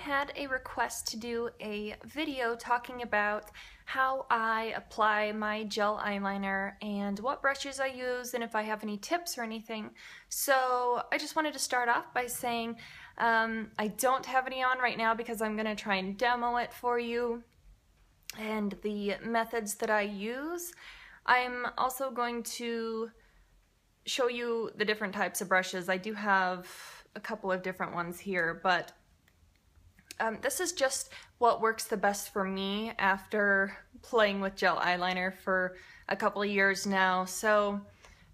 had a request to do a video talking about how I apply my gel eyeliner and what brushes I use and if I have any tips or anything. So I just wanted to start off by saying I don't have any on right now because I'm going to try and demo it for you and the methods that I use. I'm also going to show you the different types of brushes. I do have a couple of different ones here, but this is just what works the best for me after playing with gel eyeliner for a couple of years now. So,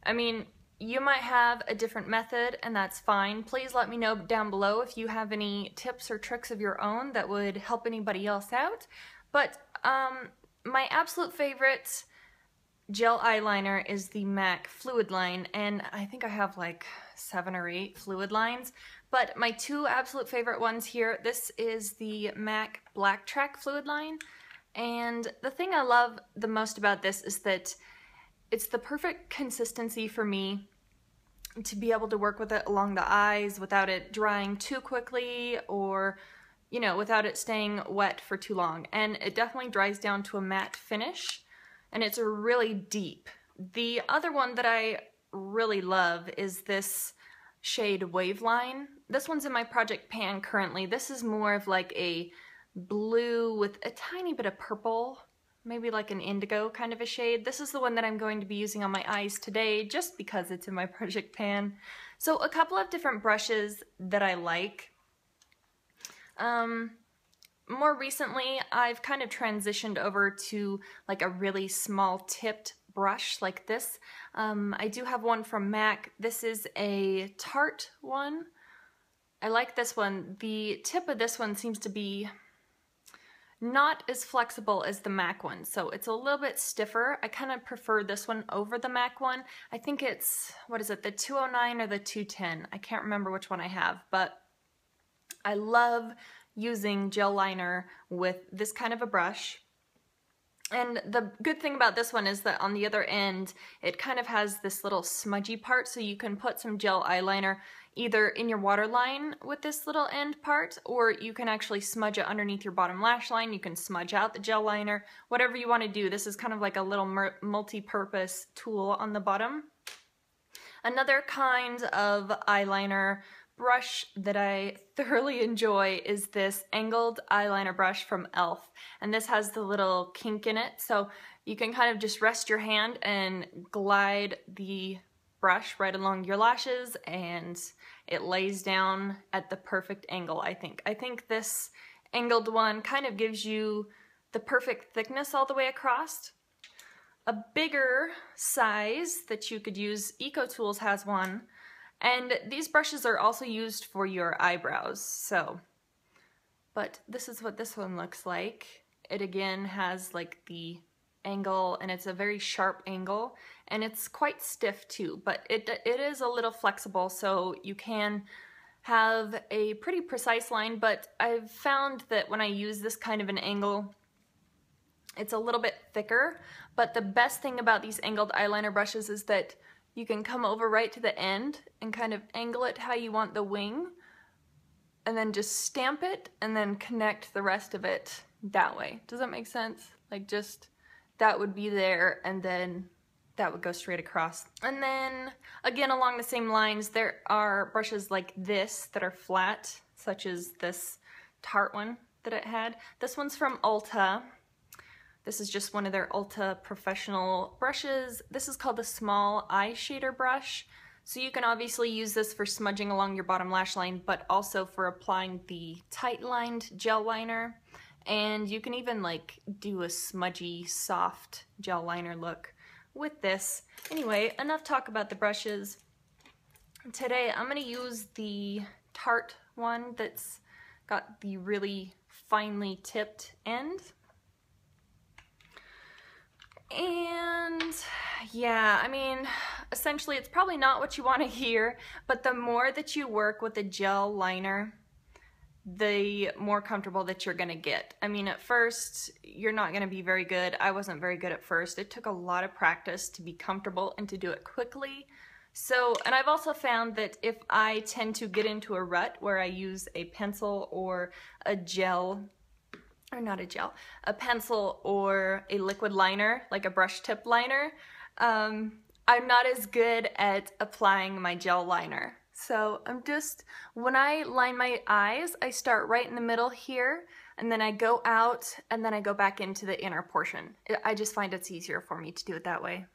I mean, you might have a different method and that's fine. Please let me know down below if you have any tips or tricks of your own that would help anybody else out. But my absolute favorite gel eyeliner is the MAC fluid line, and I think I have like 7 or 8 fluid lines, but my two absolute favorite ones here, this is the MAC Black Track fluid line, and the thing I love the most about this is that it's the perfect consistency for me to be able to work with it along the eyes without it drying too quickly or, you know, without it staying wet for too long, and it definitely dries down to a matte finish. And it's really deep. The other one that I really love is this shade Waveline. This one's in my project pan currently. This is more of like a blue with a tiny bit of purple, maybe like an indigo kind of a shade. This is the one that I'm going to be using on my eyes today just because it's in my project pan. So a couple of different brushes that I like. More recently, I've kind of transitioned over to like a really small tipped brush like this. I do have one from MAC. This is a Tarte one. I like this one. The tip of this one seems to be not as flexible as the MAC one, so it's a little bit stiffer. I kind of prefer this one over the MAC one. I think it's, what is it, the 209 or the 210? I can't remember which one I have, but I love using gel liner with this kind of a brush. And the good thing about this one is that on the other end it kind of has this little smudgy part, so you can put some gel eyeliner either in your waterline with this little end part, or you can actually smudge it underneath your bottom lash line. You can smudge out the gel liner, whatever you want to do. This is kind of like a little multi-purpose tool on the bottom. Another kind of eyeliner brush that I thoroughly enjoy is this angled eyeliner brush from e.l.f. and this has the little kink in it, so you can kind of just rest your hand and glide the brush right along your lashes and it lays down at the perfect angle. I think this angled one kind of gives you the perfect thickness all the way across. A bigger size that you could use, EcoTools has one. And these brushes are also used for your eyebrows, so. But this is what this one looks like. It again has like the angle, and it's a very sharp angle, and it's quite stiff too, but it is a little flexible, so you can have a pretty precise line, but I've found that when I use this kind of an angle, it's a little bit thicker. But the best thing about these angled eyeliner brushes is that you can come over right to the end and kind of angle it how you want the wing, and then just stamp it and then connect the rest of it that way. Does that make sense? Like, just that would be there and then that would go straight across. And then again, along the same lines, there are brushes like this that are flat, such as this Tarte one that it had. This one's from Ulta. This is just one of their Ulta professional brushes. This is called the Small Eye Shader Brush. So you can obviously use this for smudging along your bottom lash line, but also for applying the tight lined gel liner. And you can even like do a smudgy, soft gel liner look with this. Anyway, enough talk about the brushes. Today I'm gonna use the Tarte one that's got the really finely tipped end. And yeah, I mean, essentially it's probably not what you want to hear, but the more that you work with a gel liner, the more comfortable that you're gonna get. I mean, at first, you're not gonna be very good. I wasn't very good at first. It took a lot of practice to be comfortable and to do it quickly. So, and I've also found that if I tend to get into a rut where I use a pencil or a gel, or not a gel, a pencil or a liquid liner, like a brush tip liner, I'm not as good at applying my gel liner. So I'm just, when I line my eyes, I start right in the middle here, and then I go out, and then I go back into the inner portion. I just find it's easier for me to do it that way.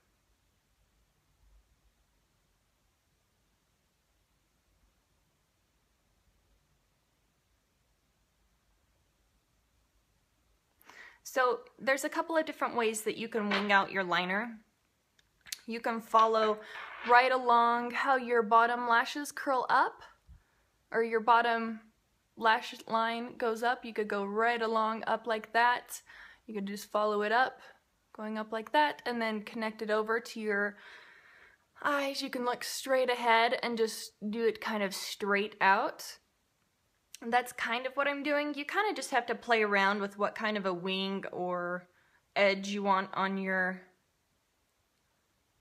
So there's a couple of different ways that you can wing out your liner. You can follow right along how your bottom lashes curl up, or your bottom lash line goes up. You could go right along up like that. You could just follow it up, going up like that, and then connect it over to your eyes. You can look straight ahead and just do it kind of straight out. And that's kind of what I'm doing. You kind of just have to play around with what kind of a wing or edge you want on your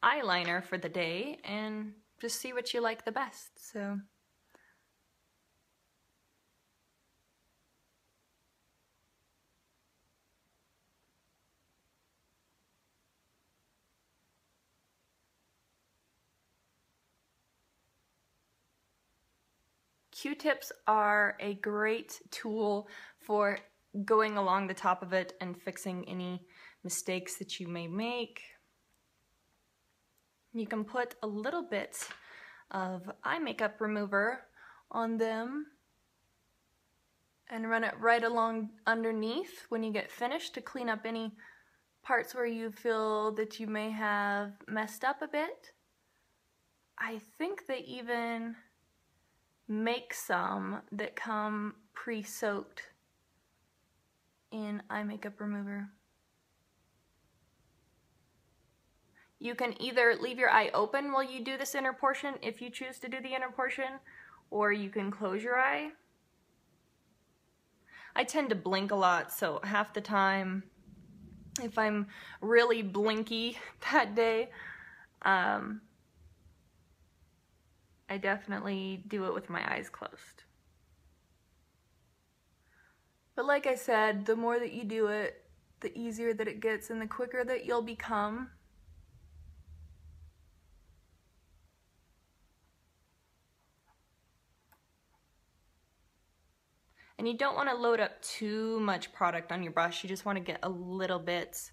eyeliner for the day, and just see what you like the best. So Q-tips are a great tool for going along the top of it and fixing any mistakes that you may make. You can put a little bit of eye makeup remover on them and run it right along underneath when you get finished to clean up any parts where you feel that you may have messed up a bit. I think they even make some that come pre-soaked in eye makeup remover. You can either leave your eye open while you do this inner portion if you choose to do the inner portion, or you can close your eye. I tend to blink a lot, so half the time, if I'm really blinky that day, I definitely do it with my eyes closed. But like I said, the more that you do it, the easier that it gets and the quicker that you'll become. And you don't want to load up too much product on your brush. You just want to get a little bit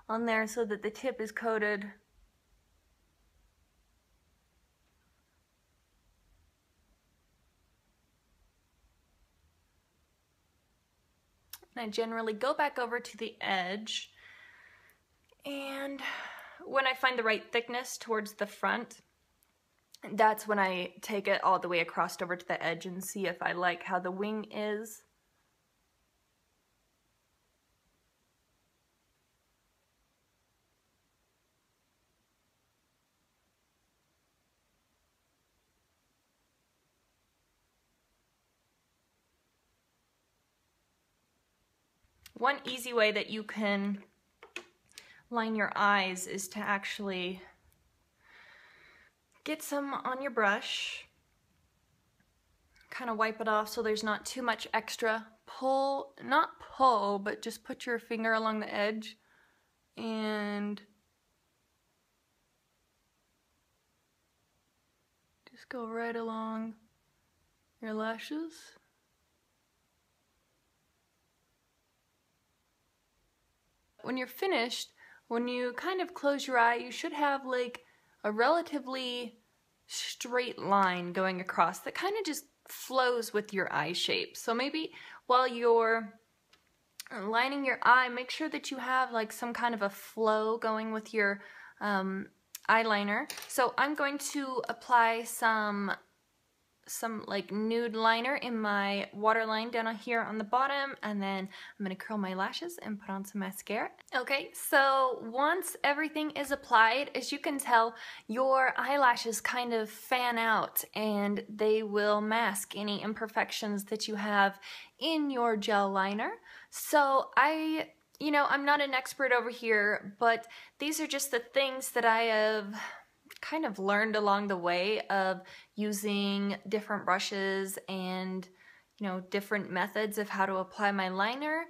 on there so that the tip is coated. And I generally go back over to the edge, and when I find the right thickness towards the front, that's when I take it all the way across over to the edge and see if I like how the wing is. One easy way that you can line your eyes is to actually get some on your brush, kind of wipe it off so there's not too much extra. Pull, not pull, but just put your finger along the edge and just go right along your lashes. When you're finished, when you kind of close your eye, you should have like a relatively straight line going across that kind of just flows with your eye shape. So maybe while you're lining your eye, make sure that you have like some kind of a flow going with your eyeliner. So I'm going to apply some like nude liner in my waterline down here on the bottom, and then I'm going to curl my lashes and put on some mascara. Okay, so once everything is applied, as you can tell, your eyelashes kind of fan out and they will mask any imperfections that you have in your gel liner. So I'm not an expert over here, but these are just the things that I have kind of learned along the way of using different brushes and, you know, different methods of how to apply my liner.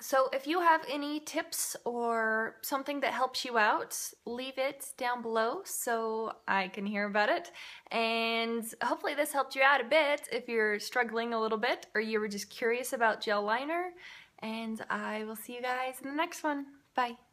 So if you have any tips or something that helps you out, leave it down below so I can hear about it. And hopefully this helped you out a bit if you're struggling a little bit or you were just curious about gel liner. And I will see you guys in the next one. Bye.